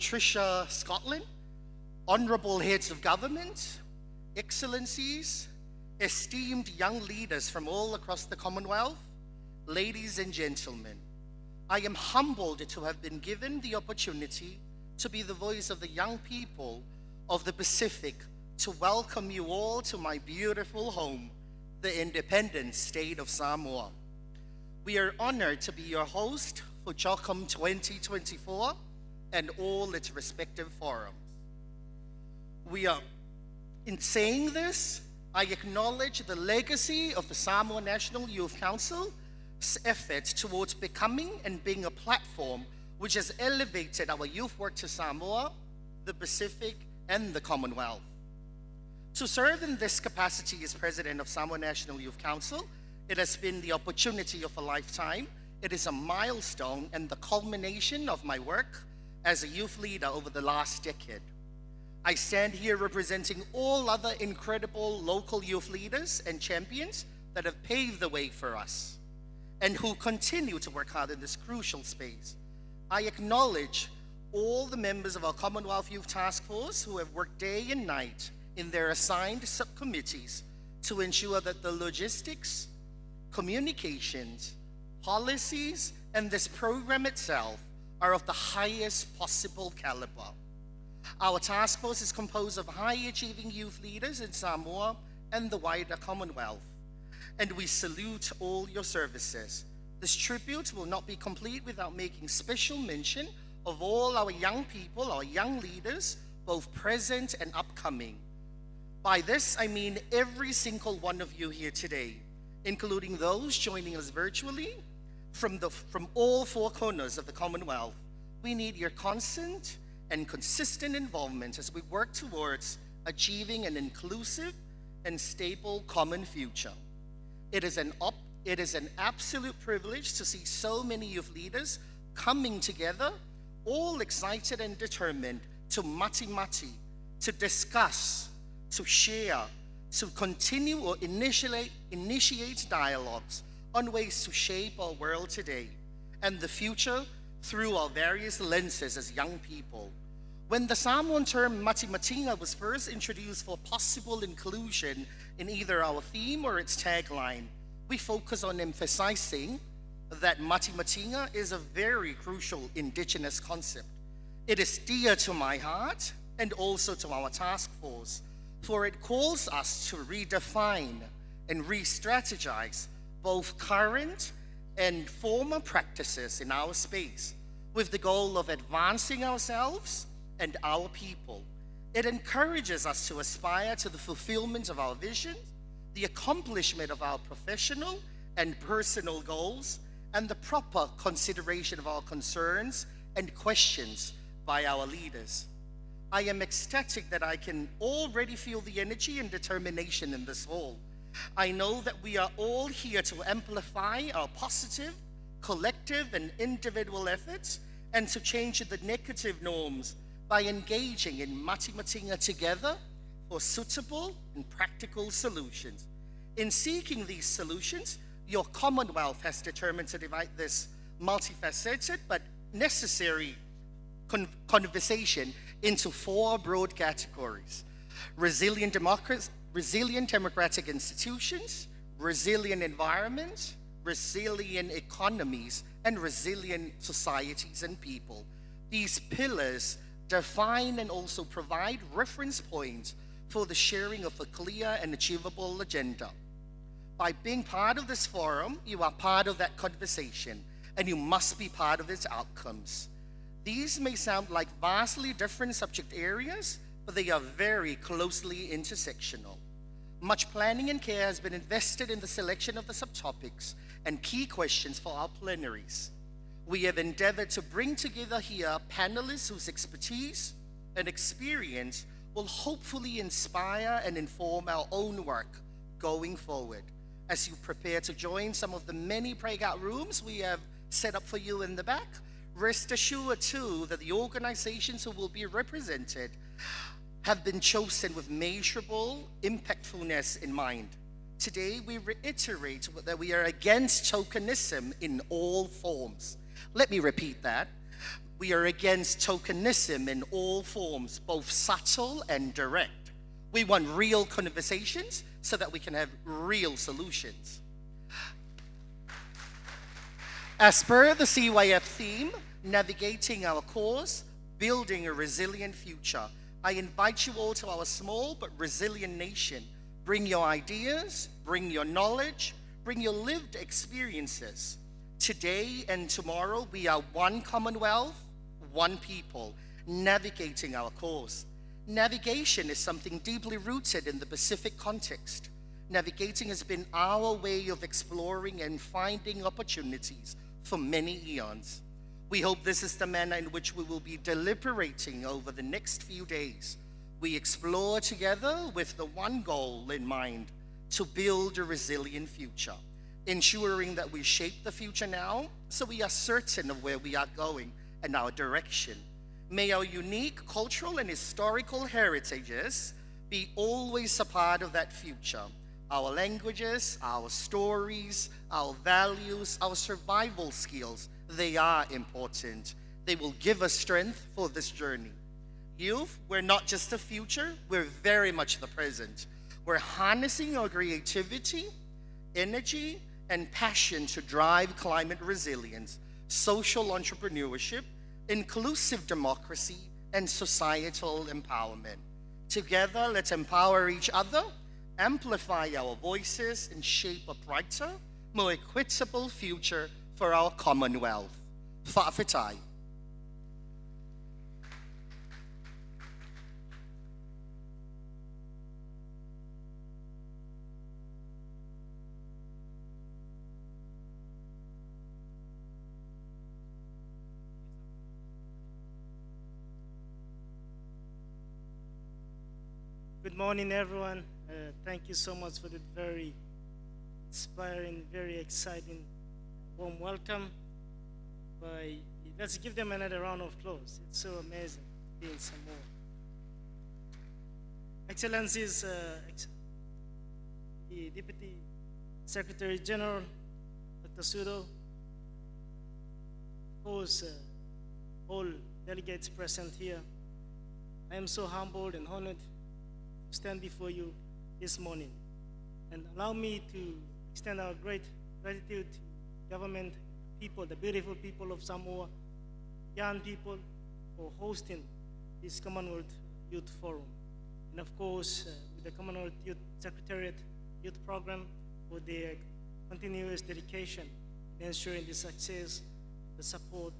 Patricia Scotland, honorable heads of government, excellencies, esteemed young leaders from all across the Commonwealth, ladies and gentlemen, I am humbled to have been given the opportunity to be the voice of the young people of the Pacific, to welcome you all to my beautiful home, the independent state of Samoa. We are honored to be your host for CHOGM 2024 and all its respective forums. In saying this, I acknowledge the legacy of the Samoa National Youth Council's efforts towards becoming and being a platform which has elevated our youth work to Samoa, the Pacific, and the Commonwealth. To serve in this capacity as President of Samoa National Youth Council, it has been the opportunity of a lifetime. It is a milestone and the culmination of my work as a youth leader over the last decade. I stand here representing all other incredible local youth leaders and champions that have paved the way for us and who continue to work hard in this crucial space. I acknowledge all the members of our Commonwealth Youth Taskforce who have worked day and night in their assigned subcommittees to ensure that the logistics, communications, policies, and this program itself are of the highest possible caliber. Our task force is composed of high-achieving youth leaders in Samoa and the wider Commonwealth, and we salute all your services. This tribute will not be complete without making special mention of all our young people, our young leaders, both present and upcoming. By this, I mean every single one of you here today, including those joining us virtually from all four corners of the Commonwealth. We need your constant and consistent involvement as we work towards achieving an inclusive and stable common future. It is an absolute privilege to see so many youth leaders coming together, all excited and determined to mati-mati, to discuss, to share, to continue or initiate dialogues on ways to shape our world today and the future through our various lenses as young people. When the Samoan term mati-matinga was first introduced for possible inclusion in either our theme or its tagline, we focus on emphasizing that mati-matinga is a very crucial indigenous concept. It is dear to my heart and also to our task force, for it calls us to redefine and re-strategize both current and former practices in our space with the goal of advancing ourselves and our people. It encourages us to aspire to the fulfillment of our vision, the accomplishment of our professional and personal goals, and the proper consideration of our concerns and questions by our leaders. I am ecstatic that I can already feel the energy and determination in this hall. I know that we are all here to amplify our positive, collective, and individual efforts and to change the negative norms by engaging in mati-matinga together for suitable and practical solutions. In seeking these solutions, your Commonwealth has determined to divide this multifaceted but necessary conversation into four broad categories: resilient democratic institutions, resilient environments, resilient economies, and resilient societies and people. These pillars define and also provide reference points for the sharing of a clear and achievable agenda. By being part of this forum, you are part of that conversation, and you must be part of its outcomes. These may sound like vastly different subject areas, but they are very closely intersectional. Much planning and care has been invested in the selection of the subtopics and key questions for our plenaries. We have endeavored to bring together here panelists whose expertise and experience will hopefully inspire and inform our own work going forward. As you prepare to join some of the many breakout rooms we have set up for you in the back, rest assured too that the organizations who will be represented have been chosen with measurable impactfulness in mind. Today we reiterate that we are against tokenism in all forms. Let me repeat that. We are against tokenism in all forms, both subtle and direct. We want real conversations so that we can have real solutions. As per the CYF theme, navigating our cause, building a resilient future, I invite you all to our small but resilient nation. Bring your ideas, bring your knowledge, bring your lived experiences. Today and tomorrow, we are one Commonwealth, one people, navigating our cause. Navigation is something deeply rooted in the Pacific context. Navigating has been our way of exploring and finding opportunities for many eons. We hope this is the manner in which we will be deliberating over the next few days. We explore together with the one goal in mind, to build a resilient future, ensuring that we shape the future now so we are certain of where we are going and our direction. May our unique cultural and historical heritages be always a part of that future. Our languages, our stories, our values, our survival skills, they are important. They will give us strength for this journey. Youth, we're not just the future, we're very much the present. We're harnessing our creativity, energy, and passion to drive climate resilience, social entrepreneurship, inclusive democracy, and societal empowerment. Together, let's empower each other, amplify our voices, and shape a brighter, more equitable future for our Commonwealth. Fa'afetai. Good morning, everyone. Thank you so much for the very inspiring, very exciting, warm welcome. Let's give them another round of applause. It's so amazing to be in Samoa. Excellencies, the Deputy Secretary General, Dr. Suddhoo, of course, all delegates present here. I am so humbled and honored to stand before you this morning. And allow me to extend our great gratitude to government, people, the beautiful people of Samoa, young people, for hosting this Commonwealth Youth Forum. And of course, with the Commonwealth Youth Secretariat Youth Program for their continuous dedication in ensuring the success, the support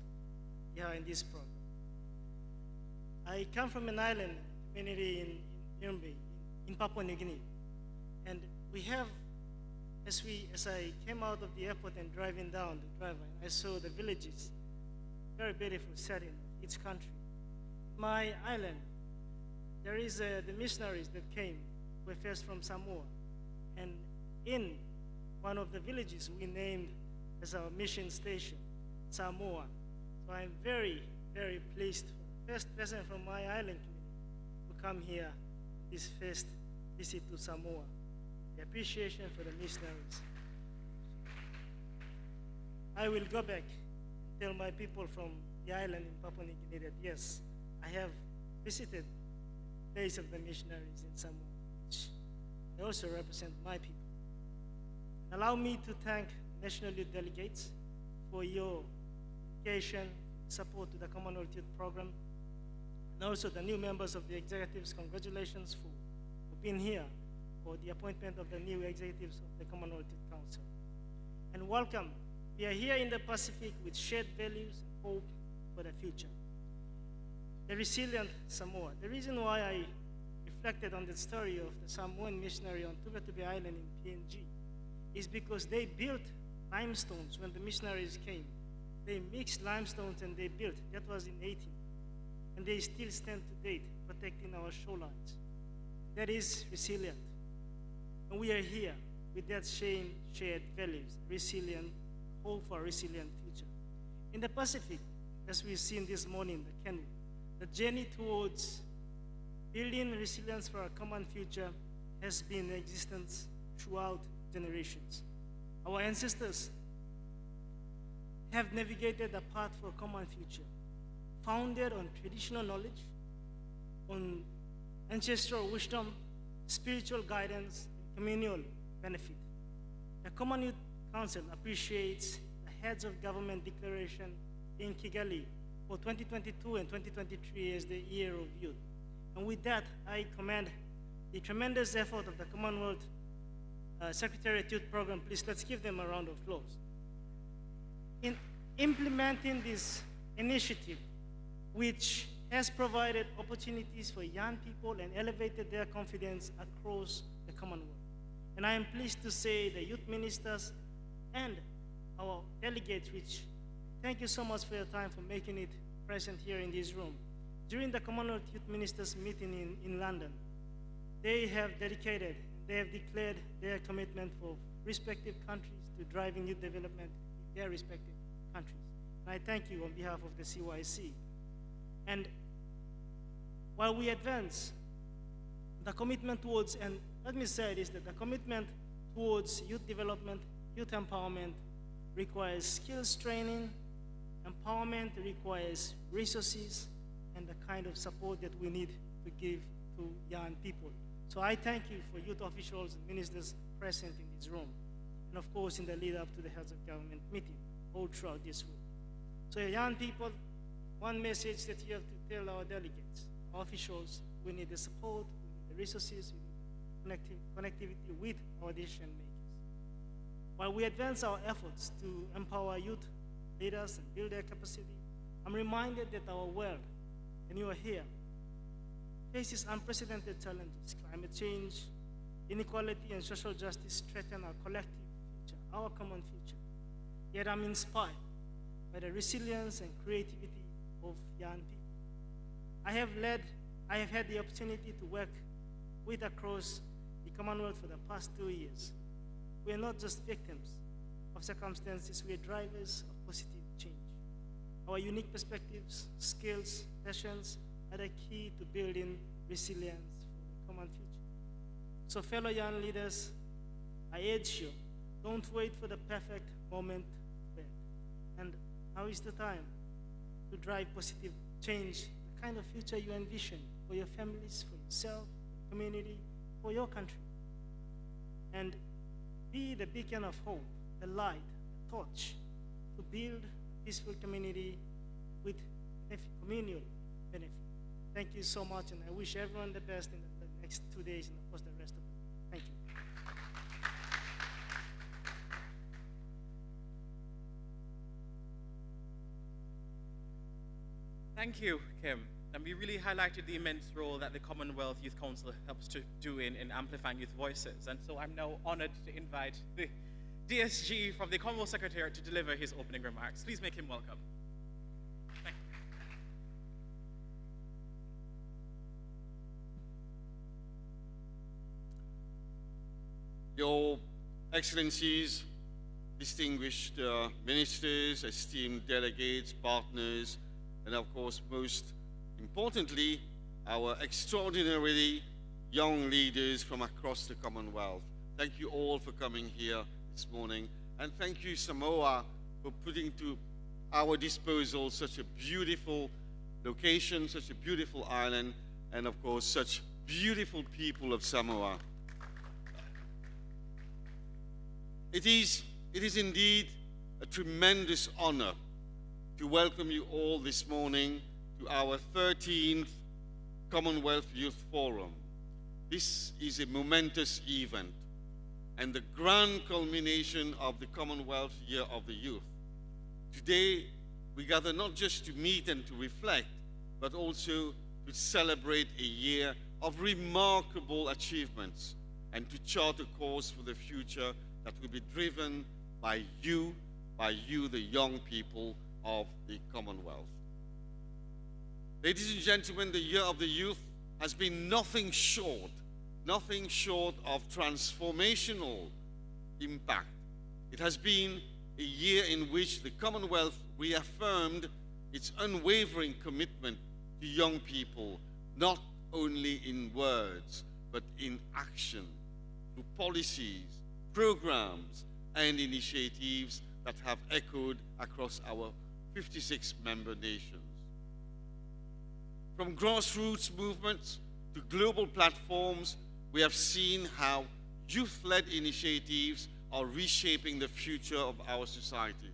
behind this program. I come from an island community in Papua New Guinea, and we have, as I came out of the airport and driving down the driveway, I saw the villages, very beautiful setting of each country. My island, there is the missionaries that came, were first from Samoa, and in one of the villages we named as our mission station, Samoa. So I'm very, very pleased for the first person from my island community to come here this first visit to Samoa. The appreciation for the missionaries. I will go back and tell my people from the island in Papua New Guinea that yes, I have visited the place of the missionaries in Samoa, which they also represent my people. Allow me to thank National Youth Delegates for your dedication, support to the Commonwealth Youth Program, and also the new members of the executives. Congratulations for being here for the appointment of the new executives of the Commonwealth Youth Council. And welcome. We are here in the Pacific with shared values and hope for the future. The resilient Samoa. The reason why I reflected on the story of the Samoan missionary on Tugatube Island in PNG is because they built limestones when the missionaries came. They mixed limestones and they built. That was in 18. And they still stand to date, protecting our shorelines. That is resilient. And we are here with that same shared values, resilient, hope for a resilient future. In the Pacific, as we've seen this morning, the canoe, the journey towards building resilience for a common future has been in existence throughout generations. Our ancestors have navigated a path for a common future. founded on traditional knowledge, on ancestral wisdom, spiritual guidance, and communal benefit. The Common Youth Council appreciates the Heads of Government Declaration in Kigali for 2022 and 2023 as the Year of Youth. And with that, I commend the tremendous effort of the Commonwealth Secretariat Youth Program. Please, let's give them a round of applause. In implementing this initiative, which has provided opportunities for young people and elevated their confidence across the Commonwealth. And I am pleased to say the youth ministers and our delegates, which thank you so much for your time for making it present here in this room. During the Commonwealth Youth Ministers meeting in London, they have declared their commitment for respective countries to driving youth development in their respective countries. And I thank you on behalf of the CYC. And while we advance the commitment towards, and let me say this, that the commitment towards youth development, youth empowerment requires skills training, empowerment requires resources, and the kind of support that we need to give to young people. So I thank you for youth officials and ministers present in this room, and of course in the lead up to the Heads of Government meeting all throughout this week. So young people, one message that you have to tell our delegates, our officials, we need the support, we need the resources, we need connectivity with our decision makers. While we advance our efforts to empower youth leaders and build their capacity, I'm reminded that our world, and you are here, faces unprecedented challenges. Climate change, inequality, and social justice threaten our collective future, our common future. Yet I'm inspired by the resilience and creativity of young people. I have had the opportunity to work with across the Commonwealth for the past 2 years. We are not just victims of circumstances, we are drivers of positive change. Our unique perspectives, skills, passions are the key to building resilience for the common future. So fellow young leaders, I urge you, don't wait for the perfect moment to act. And now is the time to drive positive change, the kind of future you envision for your families, for yourself, for your community, for your country. And be the beacon of hope, the light, the torch, to build a peaceful community with communal benefit. Thank you so much, and I wish everyone the best in the next 2 days and of course the rest of the week. Thank you. Thank you, Kim. And we really highlighted the immense role that the Commonwealth Youth Council helps to do in amplifying youth voices. And so I'm now honored to invite the DSG from the Commonwealth Secretariat to deliver his opening remarks. Please make him welcome. Thank you. Your Excellencies, distinguished ministers, esteemed delegates, partners, and of course, most importantly, our extraordinarily young leaders from across the Commonwealth. Thank you all for coming here this morning, and thank you, Samoa, for putting to our disposal such a beautiful location, such a beautiful island, and of course, such beautiful people of Samoa. It is indeed a tremendous honor to welcome you all this morning to our 13th Commonwealth Youth Forum. This is a momentous event and the grand culmination of the Commonwealth Year of the Youth. Today, we gather not just to meet and to reflect, but also to celebrate a year of remarkable achievements and to chart a course for the future that will be driven by you, the young people of the Commonwealth. Ladies and gentlemen, the Year of the Youth has been nothing short of transformational impact. It has been a year in which the Commonwealth reaffirmed its unwavering commitment to young people, not only in words, but in action, through policies, programs, and initiatives that have echoed across our 56 member nations. From grassroots movements to global platforms, we have seen how youth-led initiatives are reshaping the future of our societies.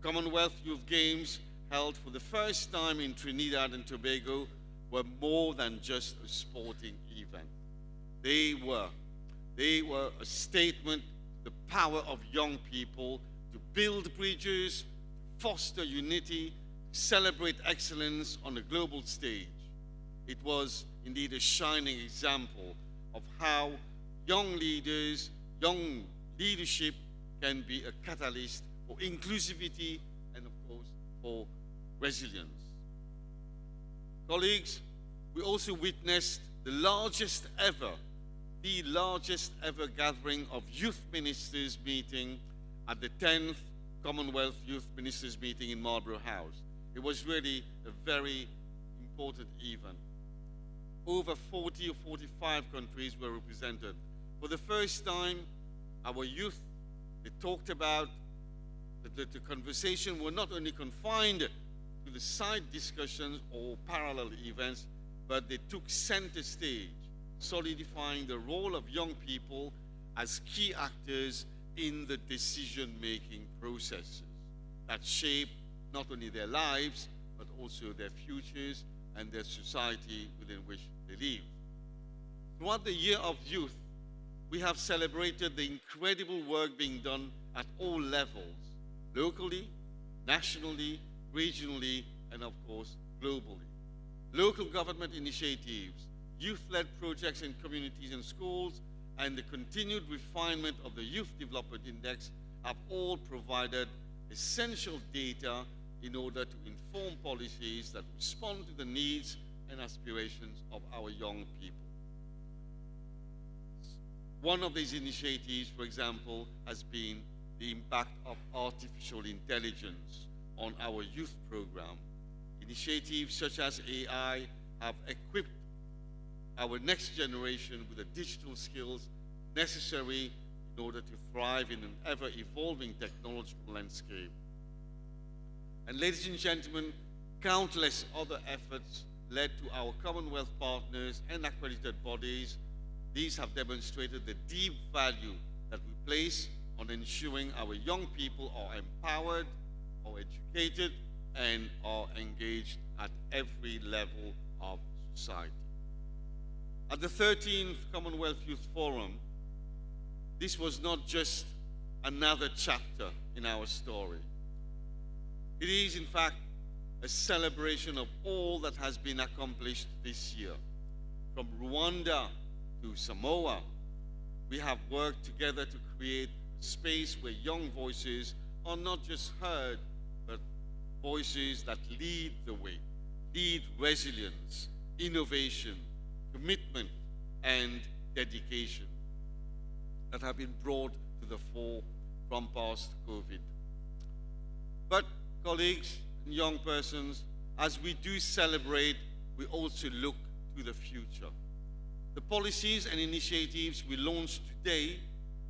Commonwealth Youth Games, held for the first time in Trinidad and Tobago, were more than just a sporting event. They were a statement to the power of young people to build bridges, foster unity, celebrate excellence on a global stage. It was indeed a shining example of how young leaders, young leadership can be a catalyst for inclusivity and, of course, for resilience. Colleagues, we also witnessed the largest ever gathering of youth ministers meeting at the 10th Commonwealth Youth Ministers meeting in Marlborough House. It was really a very important event. Over 40 or 45 countries were represented. For the first time, our youth, they talked about the conversation were not only confined to the side discussions or parallel events, but they took center stage, solidifying the role of young people as key actors in the decision-making processes that shape not only their lives, but also their futures and their society within which they live. Throughout the Year of Youth, we have celebrated the incredible work being done at all levels, locally, nationally, regionally, and of course, globally. Local government initiatives, youth-led projects in communities and schools, and the continued refinement of the Youth Development Index have all provided essential data in order to inform policies that respond to the needs and aspirations of our young people. One of these initiatives, for example, has been the impact of artificial intelligence on our youth program. Initiatives such as AI have equipped our next generation with the digital skills necessary in order to thrive in an ever-evolving technological landscape. And ladies and gentlemen, countless other efforts led to our Commonwealth partners and accredited bodies. These have demonstrated the deep value that we place on ensuring our young people are empowered, are educated, and are engaged at every level of society. At the 13th Commonwealth Youth Forum, this was not just another chapter in our story. It is, in fact, a celebration of all that has been accomplished this year. From Rwanda to Samoa, we have worked together to create a space where young voices are not just heard, but voices that lead the way, lead resilience, innovation, commitment, and dedication that have been brought to the fore from past COVID. But colleagues and young persons, as we do celebrate, we also look to the future. The policies and initiatives we launch today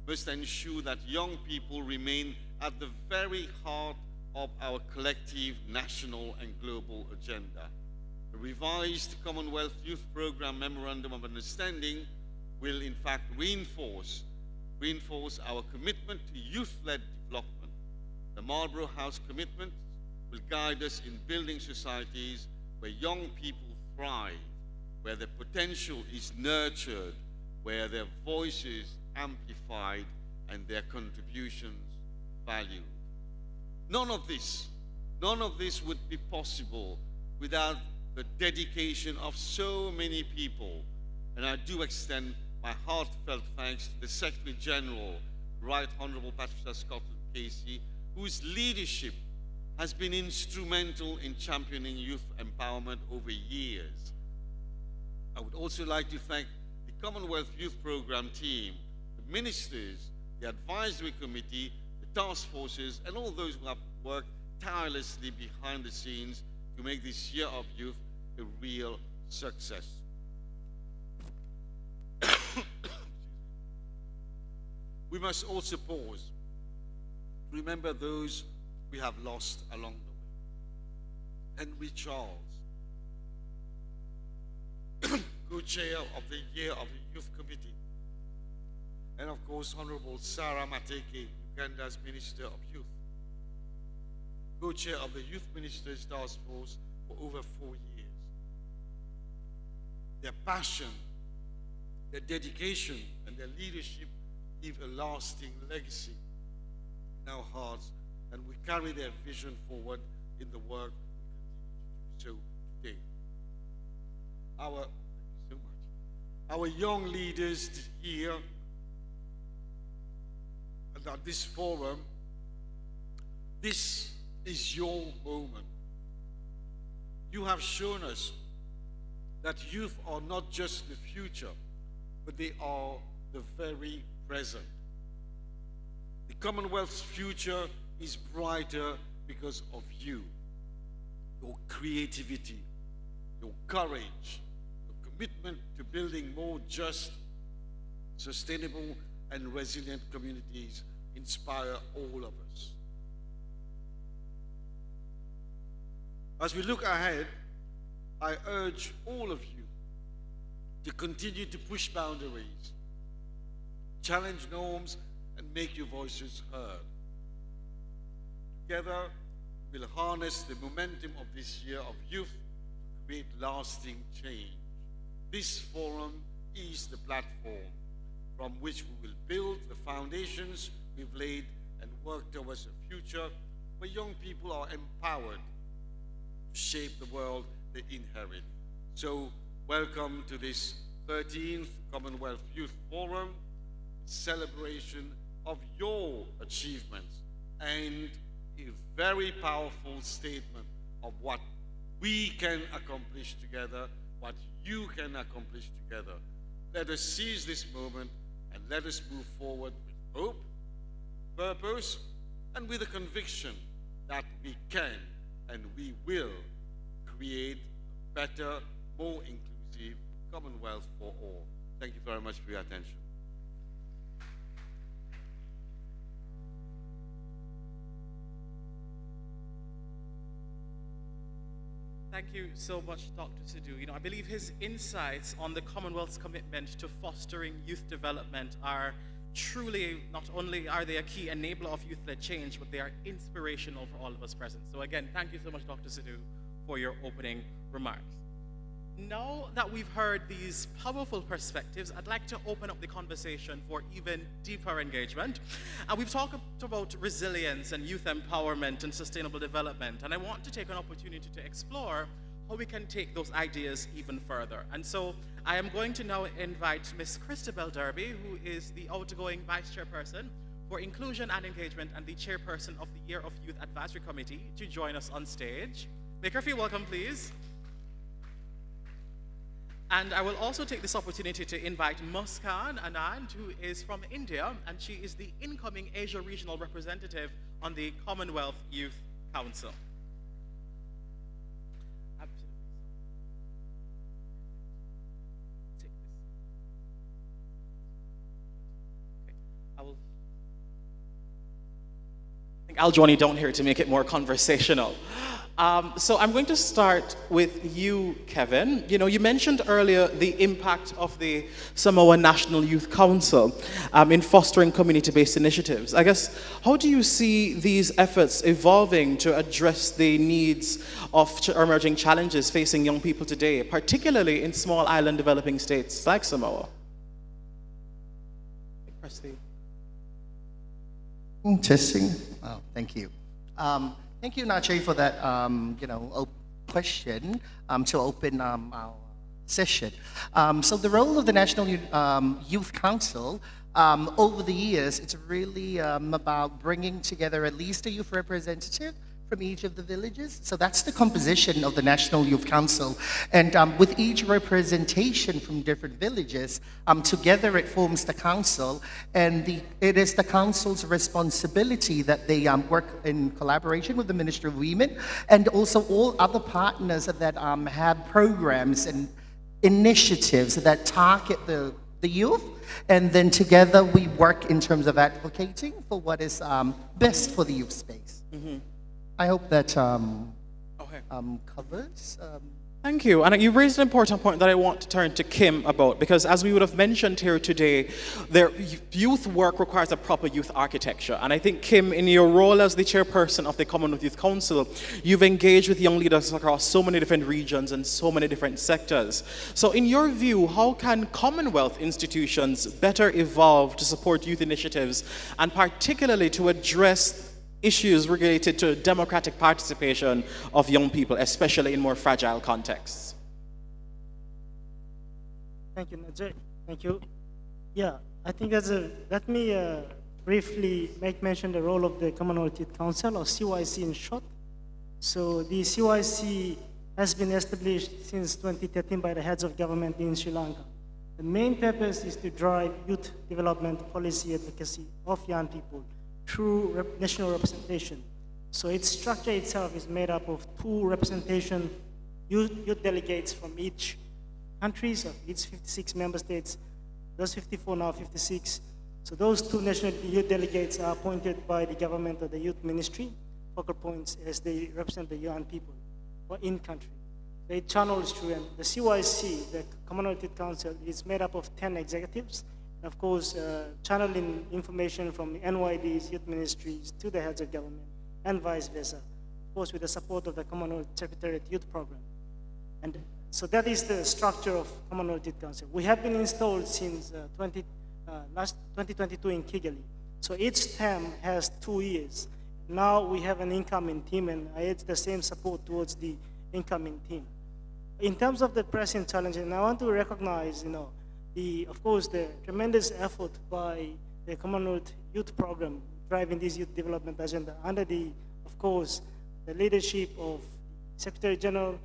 must ensure that young people remain at the very heart of our collective national and global agenda. The revised Commonwealth Youth Programme Memorandum of Understanding will in fact reinforce our commitment to youth-led development. The Marlborough House commitment will guide us in building societies where young people thrive, where their potential is nurtured, where their voices amplified and their contributions valued. None of this would be possible without the dedication of so many people. And I do extend my heartfelt thanks to the Secretary General, Right Honourable Patricia Scotland Casey, whose leadership has been instrumental in championing youth empowerment over years. I would also like to thank the Commonwealth Youth Programme team, the ministers, the advisory committee, the task forces, and all those who have worked tirelessly behind the scenes to make this Year of Youth a real success. We must also pause to remember those we have lost along the way. Henry Charles, co-chair of the Year of the Youth Committee. And of course, Honorable Sarah Mateke, Uganda's Minister of Youth, co-chair of the Youth Ministers Task Force for over 4 years. Their passion, their dedication, and their leadership leave a lasting legacy in our hearts, and we carry their vision forward in the work we continue to do so today. Thank you so much. Our young leaders here and at this forum, this is your moment. You have shown us that youth are not just the future, but they are the very present. The Commonwealth's future is brighter because of you, your creativity, your courage, your commitment to building more just, sustainable, and resilient communities inspire all of us. As we look ahead, I urge all of you to continue to push boundaries, challenge norms, and make your voices heard. Together, we'll harness the momentum of this year of youth to create lasting change. This forum is the platform from which we will build the foundations we've laid and work towards a future where young people are empowered to shape the world they inherit. So, welcome to this 13th Commonwealth Youth Forum, celebration of your achievements and a very powerful statement of what we can accomplish together, what you can accomplish together. Let us seize this moment and let us move forward with hope, purpose, and with a conviction that we can and we will create a better, more inclusive Commonwealth for all. Thank you very much for your attention. Thank you so much, Dr. Suddhoo. I believe his insights on the Commonwealth's commitment to fostering youth development are truly, not only are they a key enabler of youth-led change, but they are inspirational for all of us present. So again, thank you so much, Dr. Suddhoo, for your opening remarks. Now that we've heard these powerful perspectives, I'd like to open up the conversation for even deeper engagement. And we've talked about resilience and youth empowerment and sustainable development, and I want to take an opportunity to explore how we can take those ideas even further. And so I am going to now invite Ms. Christabel Derby, who is the outgoing Vice Chairperson for Inclusion and Engagement and the Chairperson of the Year of Youth Advisory Committee, to join us on stage. Make her feel welcome, please. And I will also take this opportunity to invite Muskan Anand, who is from India, and she is the incoming Asia Regional Representative on the Commonwealth Youth Council. Absolutely. Take this. Okay. I think I'll join you down here to make it more conversational. So I'm going to start with you, Kevin. You mentioned earlier the impact of the Samoa National Youth Council in fostering community-based initiatives. I guess, how do you see these efforts evolving to address the needs of emerging challenges facing young people today, particularly in small island developing states like Samoa? Testing. Oh, thank you. Thank you, Nahjae, for that question to open our session. So the role of the National Youth Council over the years, it's really about bringing together at least a youth representative from each of the villages. So that's the composition of the National Youth Council. And with each representation from different villages, together it forms the council. And it is the council's responsibility that they work in collaboration with the Ministry of Women and also all other partners that have programs and initiatives that target the youth. And then together we work in terms of advocating for what is best for the youth space. Mm-hmm. I hope that covers Thank you. And you raised an important point that I want to turn to Kim about, because as we would have mentioned here today, youth work requires a proper youth architecture. And I think, Kim, in your role as the chairperson of the Commonwealth Youth Council, you've engaged with young leaders across so many different regions and so many different sectors. So in your view, how can Commonwealth institutions better evolve to support youth initiatives, and particularly to address issues related to democratic participation of young people, especially in more fragile contexts? Thank you, Nahjae. Thank you. Yeah, I think let me briefly make mention the role of the Commonwealth Youth Council, or CYC in short. So the CYC has been established since 2013 by the heads of government in Sri Lanka. The main purpose is to drive youth development policy advocacy of young people through national representation. So its structure itself is made up of 2 representation youth delegates from each country, so each 56 member states. Those 54, now 56. So those 2 national youth delegates are appointed by the government or the youth ministry, focal points as they represent the young people or in country. They channels through, and the CYC, the Commonwealth Youth Council, is made up of 10 executives. Of course, channeling information from the NYD's youth ministries to the heads of government and vice versa, of course with the support of the Commonwealth Secretariat Youth Program. And so that is the structure of Commonwealth Youth Council. We have been installed since 2022 in Kigali. So each term has 2 years. Now we have an incoming team, and I add the same support towards the incoming team. In terms of the pressing challenges, and I want to recognize, of course, the tremendous effort by the Commonwealth Youth Program driving this youth development agenda under of course, the leadership of Secretary General,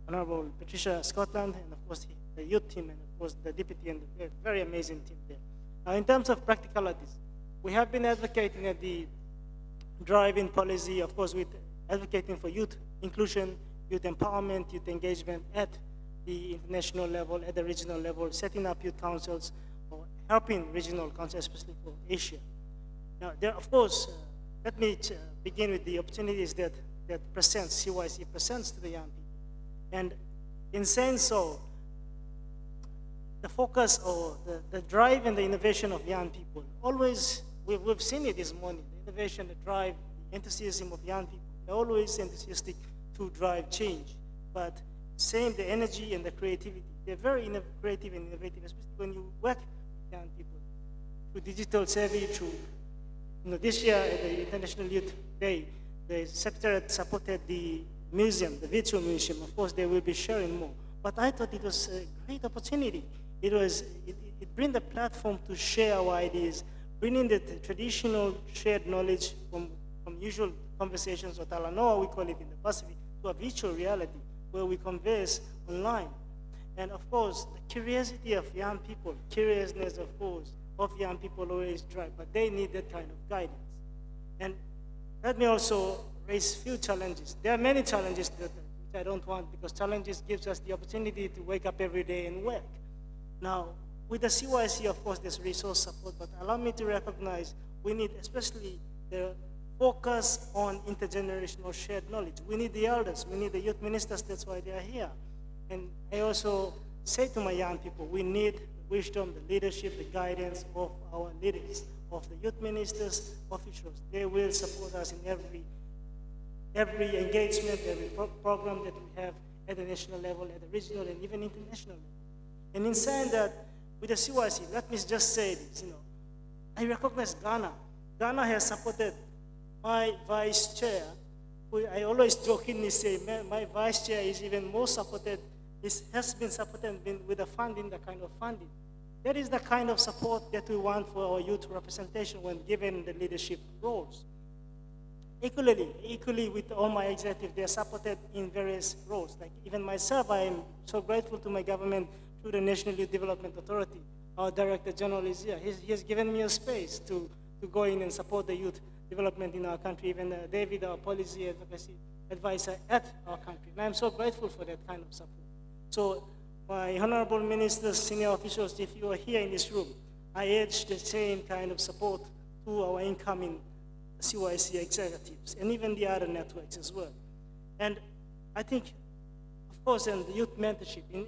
Honorable Patricia Scotland, and of course the youth team, and of course the deputy, and the very amazing team there. Now, in terms of practicalities, we have been advocating at the driving policy, of course, with advocating for youth inclusion, youth empowerment, youth engagement at the international level, at the regional level, setting up youth councils, or helping regional councils, especially for Asia. Now, there, of course, let me begin with the opportunities that CYC presents to the young people. And in saying so, the focus or the drive and the innovation of young people, always, we've seen it this morning, the innovation, the drive, the enthusiasm of young people, they're always enthusiastic to drive change. But same, the energy and the creativity, they're very creative and innovative, especially when you work with young people. Through digital savvy, through, this year at the International Youth Day, the Secretariat supported the museum, the virtual museum. Of course, they will be sharing more. But I thought it was a great opportunity. It bring the platform to share our ideas, bringing the traditional shared knowledge from usual conversations, or talanoa, we call it in the Pacific, to a virtual reality where we converse online. And of course, the curiosity of young people, curiousness, of course, of young people always drive, but they need that kind of guidance. And let me also raise a few challenges. There are many challenges which I don't want, because challenges gives us the opportunity to wake up every day and work. Now, with the CYC, of course, there's resource support, but allow me to recognize we need especially the focus on intergenerational shared knowledge. We need the elders, we need the youth ministers, that's why they are here. And I also say to my young people, we need the wisdom, the leadership, the guidance of our leaders, of the youth ministers, officials. They will support us in every engagement, every program that we have at the national level, at the regional, and even international level. And in saying that, with the CYC, let me just say this, I recognize Ghana. Ghana has supported my vice chair, who I always jokingly say, my vice chair is even more supported, has been supported with the funding, the kind of funding. That is the kind of support that we want for our youth representation when given the leadership roles. Equally with all my executives, they are supported in various roles. Like even myself, I am so grateful to my government through the National Youth Development Authority. Our Director General is here. He has given me a space to go in and support the youth development in our country. Even David, our policy advocacy advisor at our country. And I'm so grateful for that kind of support. So my honorable ministers, senior officials, if you are here in this room, I urge the same kind of support to our incoming CYC executives and even the other networks as well. And I think, of Taskforce and youth mentorship in